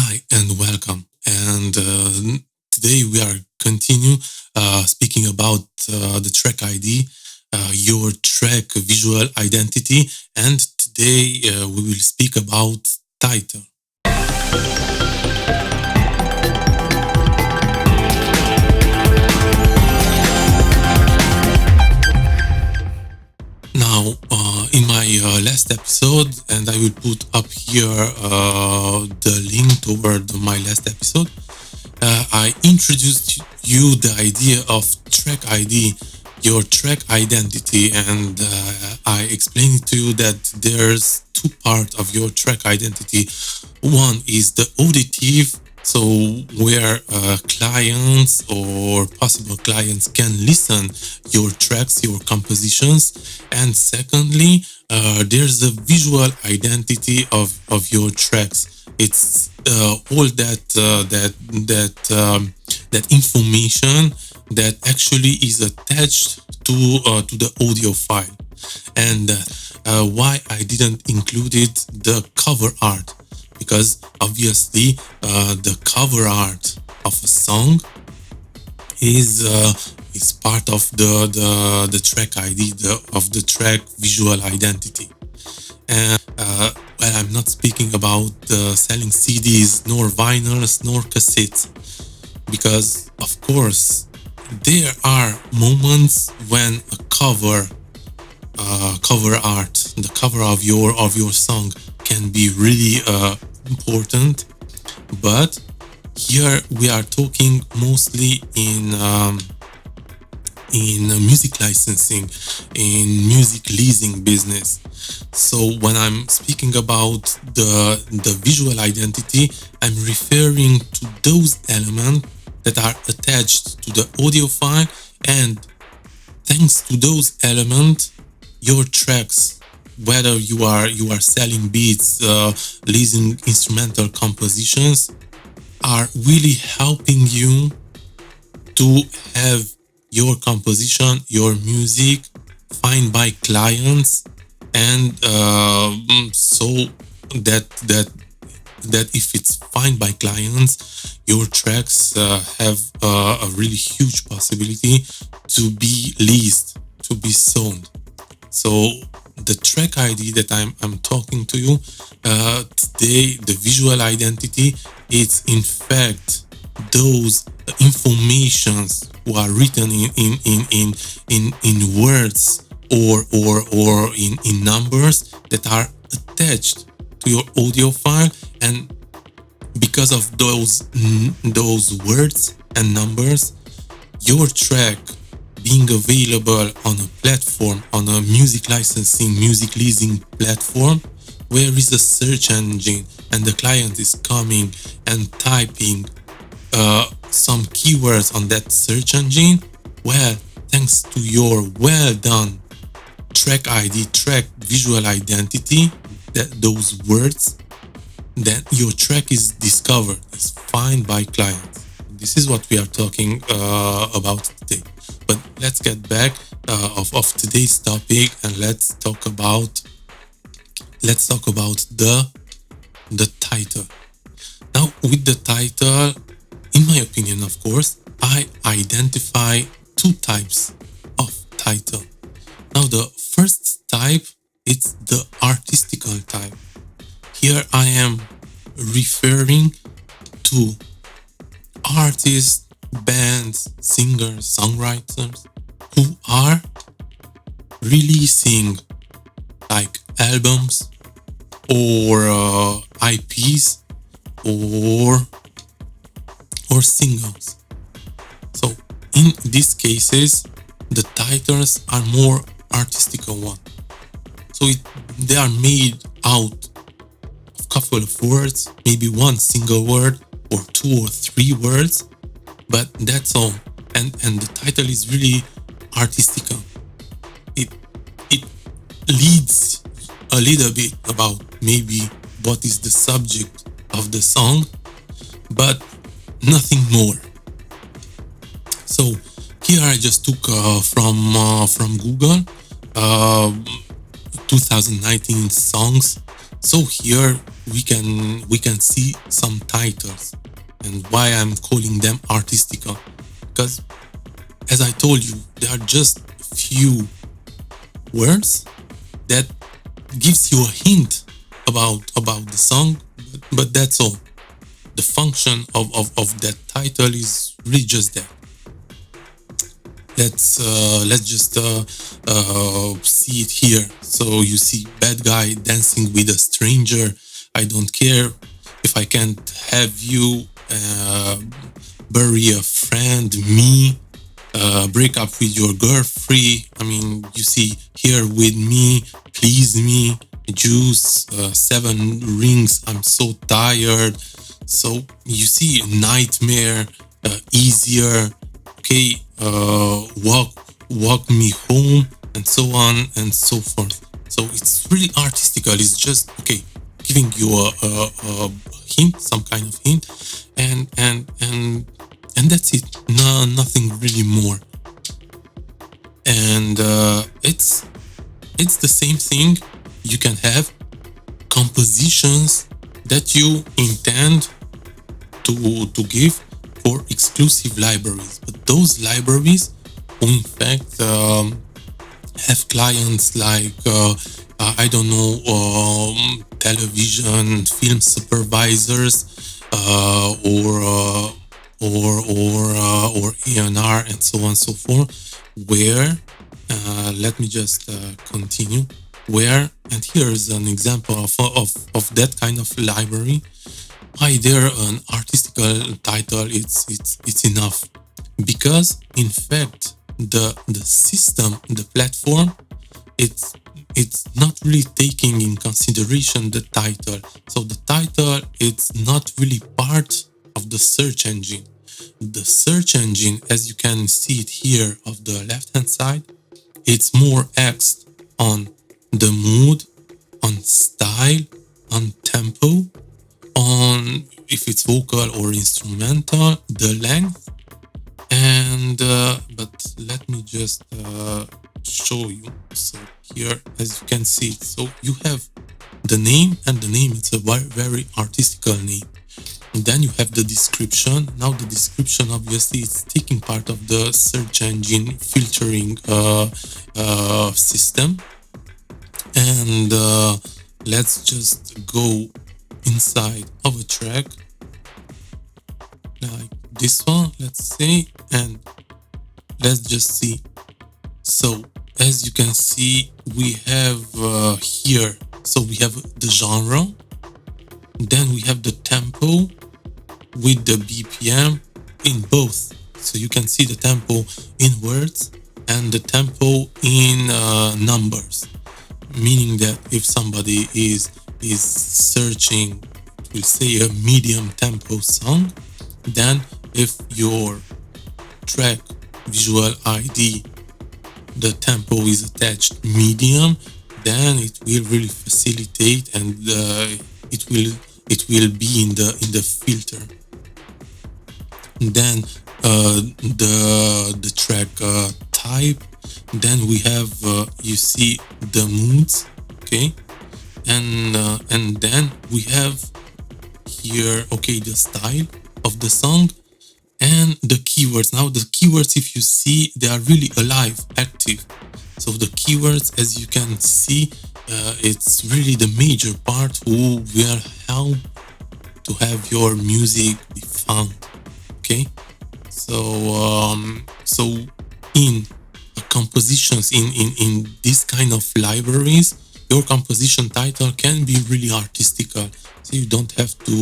Hi and welcome. And today we are continue speaking about the track ID, your track visual identity, and today we will speak about title. Now, in my last episode, and I will put up here the link toward my last episode, I introduced you the idea of track ID, your track identity, and I explained to you that there's two parts of your track identity. One is the auditive, so where clients or possible clients can listen your tracks, your compositions, and secondly, there's the visual identity of your tracks. It's all that information that actually is attached to the audio file. And why I didn't include the cover art, because obviously the cover art of a song is part of the track ID, of the track visual identity. And well, I'm not speaking about selling CDs, nor vinyls, nor cassettes, because of course there are moments when a cover art, the cover of your song, can be really important. But here we are talking mostly in music licensing, in music leasing business. So when I'm speaking about the visual identity, I'm referring to those elements that are attached to the audio file, and thanks to those elements, your tracks, whether you are selling beats, leasing instrumental compositions, are really helping you to have your composition, your music find by clients, and so that if it's find by clients, your tracks have a really huge possibility to be leased, to be sold. So the track ID that I'm talking to you today, the visual identity, it's in fact those informations who are written in words or in numbers that are attached to your audio file. And because of those words and numbers, your track being available on a platform, on a music licensing, music leasing platform, where is a search engine and the client is coming and typing some keywords on that search engine, well, thanks to your well done track ID, track visual identity, that those words, then your track is discovered, is found by clients. This is what we are talking about today. But let's get back of today's topic, and let's talk about the title. Now, with the title, in my opinion, of course, I identify two types of title. Now, the first type, it's the artistical type. Here I am referring to artists, bands, singers, songwriters who are releasing like albums or IPs or singles. So in these cases, the titles are more artistical one. So they are made out of a couple of words, maybe one single word or two or three words, but that's all. And the title is really artistical. It leads a little bit about maybe what is the subject of the song, but nothing more. So here I just took from Google 2019 songs So here we can see some titles, and why I'm calling them artistical, because as I told you, there are just few words that gives you a hint about the song, but that's all. The function of that title is really just that. Let's just see it here. So you see bad guy dancing with a stranger. I don't care if I can't have you. Bury a friend, me. Break up with your girlfriend. I mean, you see here with me, please me, juice, 7 rings. I'm so tired. So you see nightmare, easier. Okay, walk me home, and so on and so forth. So it's really artistical. It's just okay, giving you a hint, some kind of hint, and that's it. No, nothing really more. And it's the same thing. You can have compositions that you intend to give for exclusive libraries, but those libraries who in fact have clients like I don't know, television film supervisors, or A&R and so on and so forth, where let me just continue, where, and here is an example of that kind of library. Why there an artistical title, it's enough, because in fact the system, the platform, it's not really taking in consideration the title. So the title, it's not really part of the search engine. The search engine, as you can see it here of the left hand side, it's more axed on the mood, on style, on tempo, on if it's vocal or instrumental, the length, and but let me just show you. So here, as you can see, so you have the name, and the name, it's a very artistical name. And then you have the description. Now the description, obviously, it's taking part of the search engine filtering system. And let's just go inside of a track like this one, let's say, and let's just see. So as you can see, we have here, so we have the genre, then we have the tempo with the BPM in both. So you can see the tempo in words and the tempo in numbers, meaning that if somebody is searching, we'll say a medium tempo song, then if your track visual ID, the tempo is attached medium, then it will really facilitate, and it will be in the filter. And then the track type, then we have you see the moods, okay, and then we have here, okay, the style of the song and the keywords. Now the keywords, if you see, they are really alive, active. So the keywords, as you can see, it's really the major part who will help to have your music be found. Okay, so in compositions, in this kind of libraries, your composition title can be really artistical. So you don't have to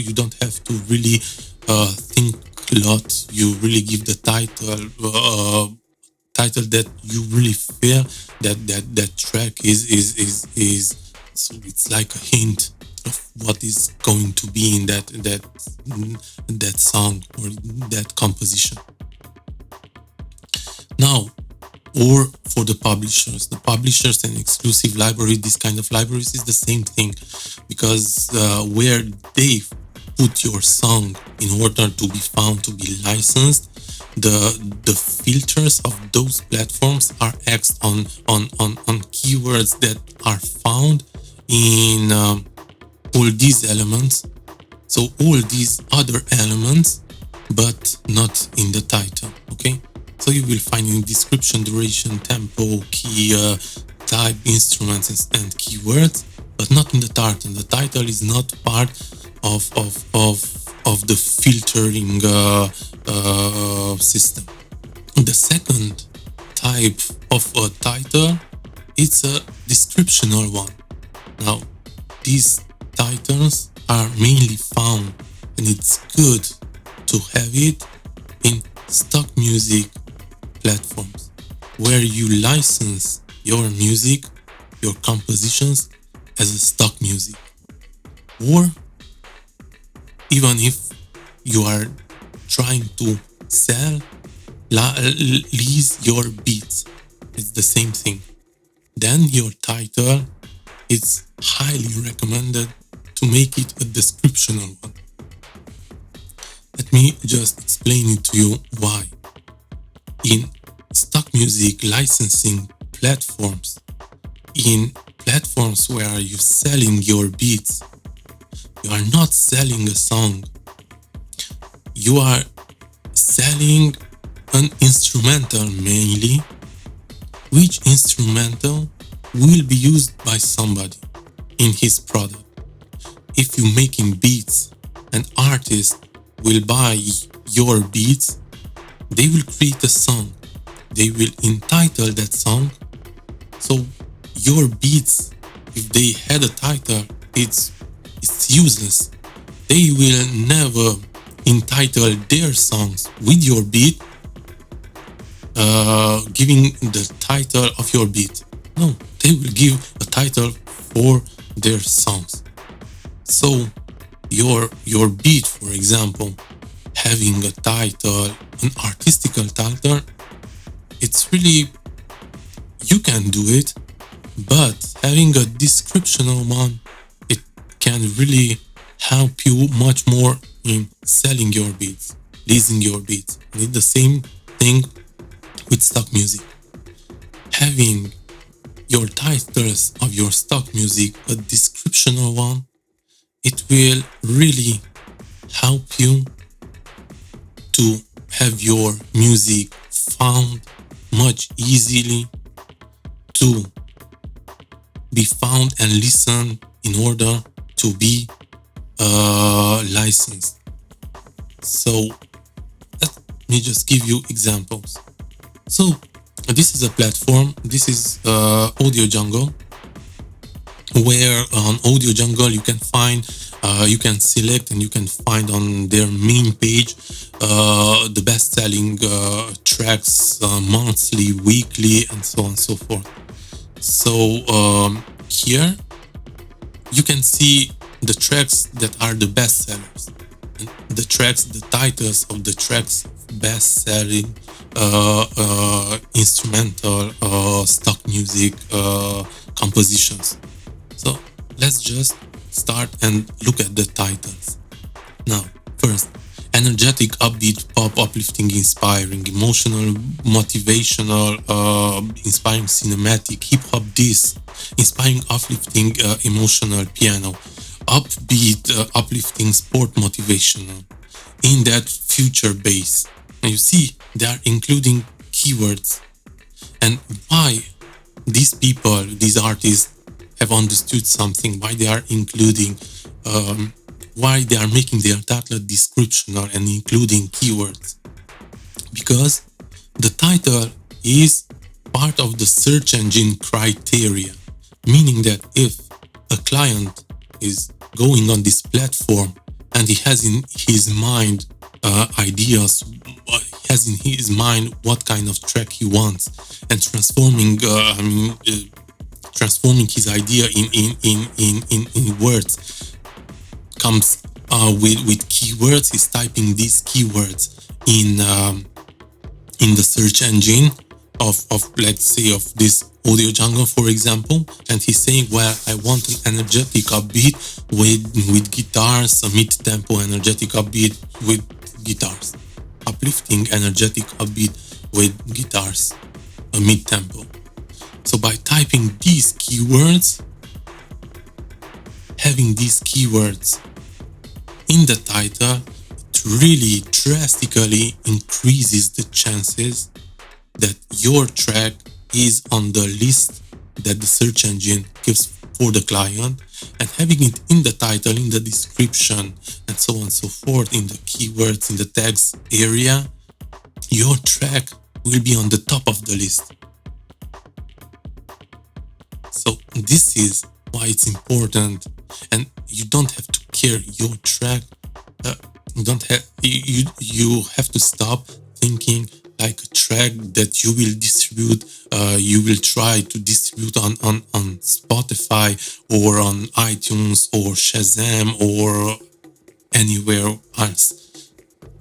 you don't have to really think a lot. You really give the title that you really feel that track is so it's like a hint of what is going to be in that song or that composition. Now, or for the publishers and exclusive library, this kind of libraries is the same thing, because where they put your song in order to be found, to be licensed, the filters of those platforms are axed on keywords that are found in all these elements. So all these other elements, but not in the title. Okay, so you will find in description, duration, tempo, key, type, instruments, and keywords, but not in the title. The title is not part of the filtering system. The second type of a title, it's a descriptional one. Now, these titles are mainly found, and it's good to have it in stock music platforms, where you license your music, your compositions as a stock music. Or even if you are trying to sell, lease your beats, it's the same thing. Then your title, it's highly recommended to make it a descriptional one. Let me just explain it to you why. In stock music licensing platforms, in platforms where you're selling your beats, you are not selling a song. You are selling an instrumental mainly, which instrumental will be used by somebody in his product. If you're making beats, an artist will buy your beats, they will create a song, they will entitle that song. So your beats, if they had a title, it's useless. They will never entitle their songs with your beat, giving the title of your beat. No, they will give a title for their songs. So your beat, for example, having a title, an artistical title, it's really, you can do it, but having a descriptional one, it can really help you much more in selling your beats, leasing your beats. And it's the same thing with stock music. Having your titles of your stock music a descriptional one, it will really help you to have your music found much easily, to be found and listened in order to be licensed. So let me just give you examples. So this is a platform, this is Audio Jungle, where on Audio Jungle you can find, you can select and you can find on their main page the best-selling tracks monthly, weekly, and so on and so forth. So here you can see the tracks that are the best sellers, and the tracks, the titles of the tracks, best-selling instrumental stock music compositions. So let's just start and look at the titles. Now, first, energetic, upbeat, pop, uplifting, inspiring, emotional, motivational, inspiring, cinematic, hip-hop, this, inspiring, uplifting, emotional, piano, upbeat, uplifting, sport, motivational, in that future bass. And you see, they are including keywords. And why these people, these artists, have understood something, why they are including, why they are making their title descriptional and including keywords. Because the title is part of the search engine criteria, meaning that if a client is going on this platform and he has in his mind ideas, he has in his mind what kind of track he wants, and transforming his idea in words, comes with keywords. He's typing these keywords in the search engine of let's say of this Audio Jungle, for example, and he's saying, well, I want an energetic upbeat with guitars, a mid-tempo energetic upbeat with guitars, uplifting, energetic upbeat with guitars, a mid-tempo. So by typing these keywords, having these keywords in the title, it really drastically increases the chances that your track is on the list that the search engine gives for the client, and having it in the title, in the description, and so on and so forth, in the keywords, in the tags area, your track will be on the top of the list. So this is why it's important, and you don't have to care your track. You have to stop thinking like a track that you will distribute, you will try to distribute on Spotify or on iTunes or Shazam or anywhere else.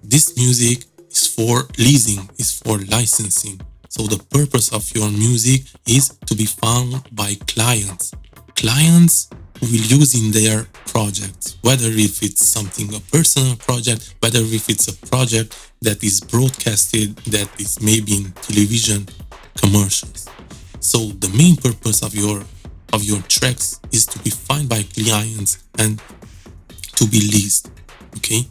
This music is for leasing, is for licensing. So the purpose of your music is to be found by clients. Clients will use in their projects, whether if it's something, a personal project, whether if it's a project that is broadcasted, that is maybe in television commercials. So the main purpose of your tracks is to be found by clients and to be leased. Okay?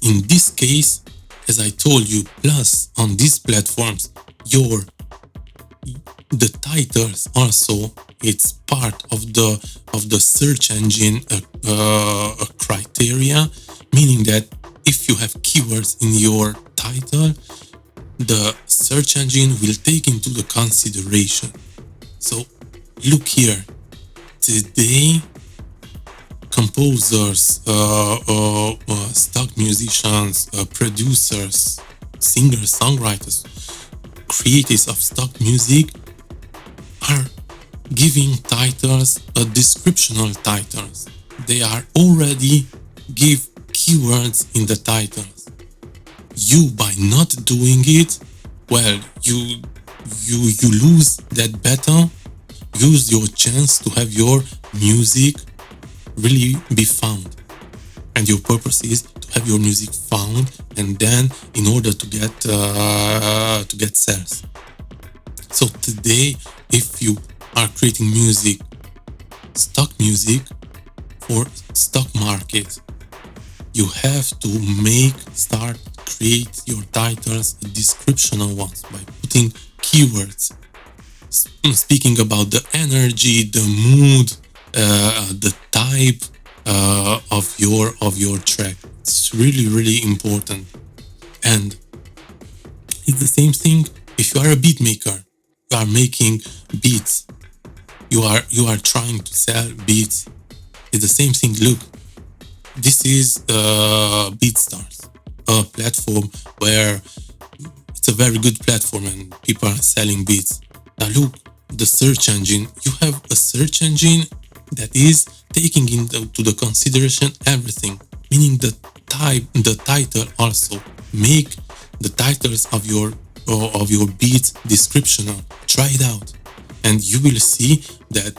In this case, as I told you, plus on these platforms, the titles also, it's part of the search engine criteria, meaning that if you have keywords in your title, the search engine will take into the consideration. So look here, today composers, stock musicians, producers, singers, songwriters, creators of stock music are giving titles, descriptional titles. They are already give keywords in the titles. You, by not doing it, well, you lose that battle. Use your chance to have your music really be found, and your purpose is to have your music found, and then in order to get sales. So today, if you are creating music, stock music for stock market, you have to create your titles descriptional ones by putting keywords, speaking about the energy, the mood, the type of your track. It's really important. And it's the same thing if you are a beat maker. You are making beats. You are trying to sell beats. It's the same thing. Look, this is BeatStars, a platform where it's a very good platform and people are selling beats. Now look, the search engine. You have a search engine that is taking into the consideration everything, meaning the title also. Make the titles of your beats descriptional. Try it out, and you will see that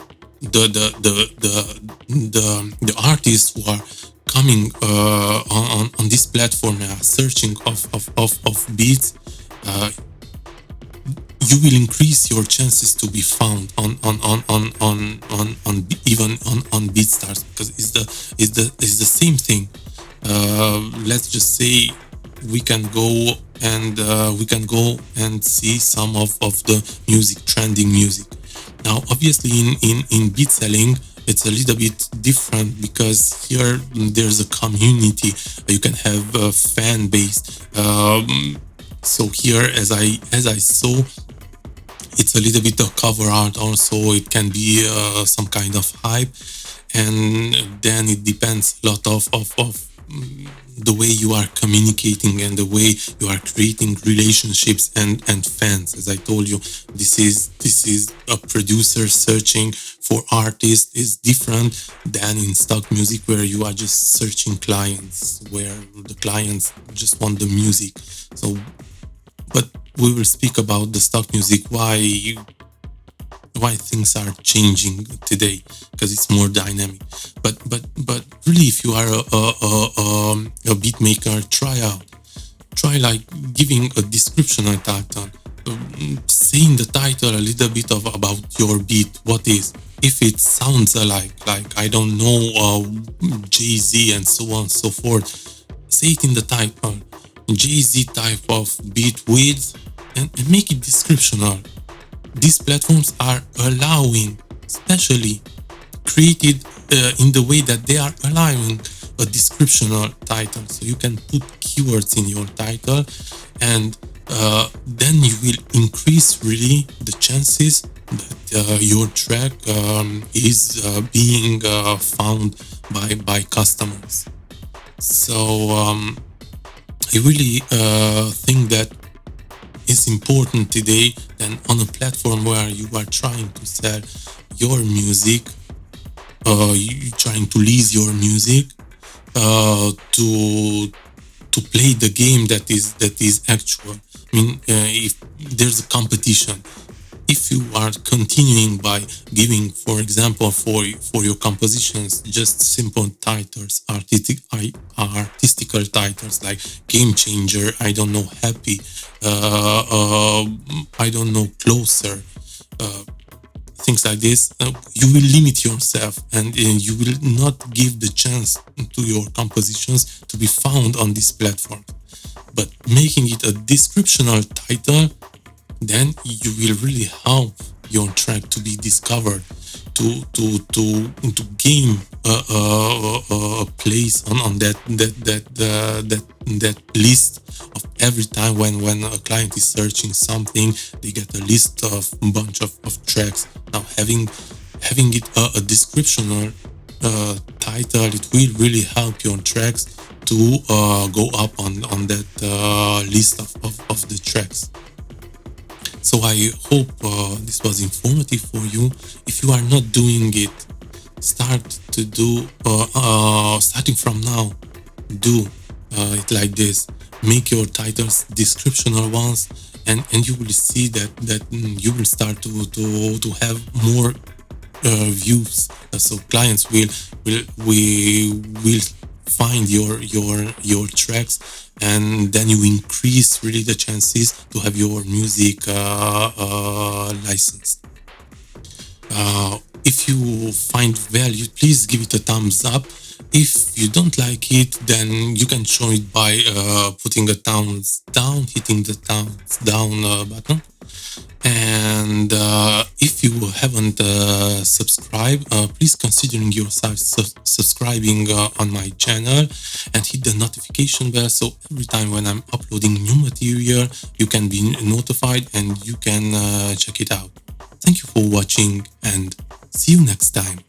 the artists who are coming on this platform and are searching of beats, you will increase your chances to be found on BeatStars, because it's the same thing. Let's just say we can go and see some of the music, trending music. Now, obviously, in beat selling, it's a little bit different because here there's a community. You can have a fan base. So here, as I saw, it's a little bit of cover art also. It can be some kind of hype, and then it depends a lot of the way you are communicating and the way you are creating relationships and fans. As I told you, this is a producer searching for artists is different than in stock music, where you are just searching clients, where the clients just want the music. So, but we will speak about the stock music, why things are changing today, because it's more dynamic. But really, if you are a beat maker, try out. try like giving a description on title, saying the title a little bit of about your beat. What is, if it sounds like I don't know, Jay-Z and so on and so forth, say it in the title, Jay-Z type of beat with, and make it descriptional. These platforms are allowing, especially created in the way that they are allowing a descriptional title, so you can put keywords in your title, and then you will increase really the chances that your track is being found by customers. So I really think that is important today than on a platform where you are trying to sell your music, you trying to lease your music, to play the game that is actual. I mean, if there's a competition, if you are continuing by giving, for example, for your compositions, just simple titles, artistical titles like Game Changer, I don't know, Happy, I don't know, Closer, things like this, you will limit yourself, and you will not give the chance to your compositions to be found on this platform. But making it a descriptional title, then you will really help your track to be discovered, to gain a place on that list of every time when a client is searching something, they get a list of a bunch of tracks. Now having it a descriptional title, it will really help your tracks to go up on that list of the tracks. So I hope this was informative for you. If you are not doing it, start to do, starting from now, do it like this. Make your titles descriptional ones, and you will see that you will start to have more views. So clients will find your tracks, and then you increase really the chances to have your music licensed. If you find value, please give it a thumbs up. If you don't like it, then you can show it by putting a thumbs down, hitting the thumbs down button. And if you haven't subscribed, please considering yourself subscribing on my channel, and hit the notification bell, so every time when I'm uploading new material, you can be notified and you can check it out. Thank you for watching, and see you next time.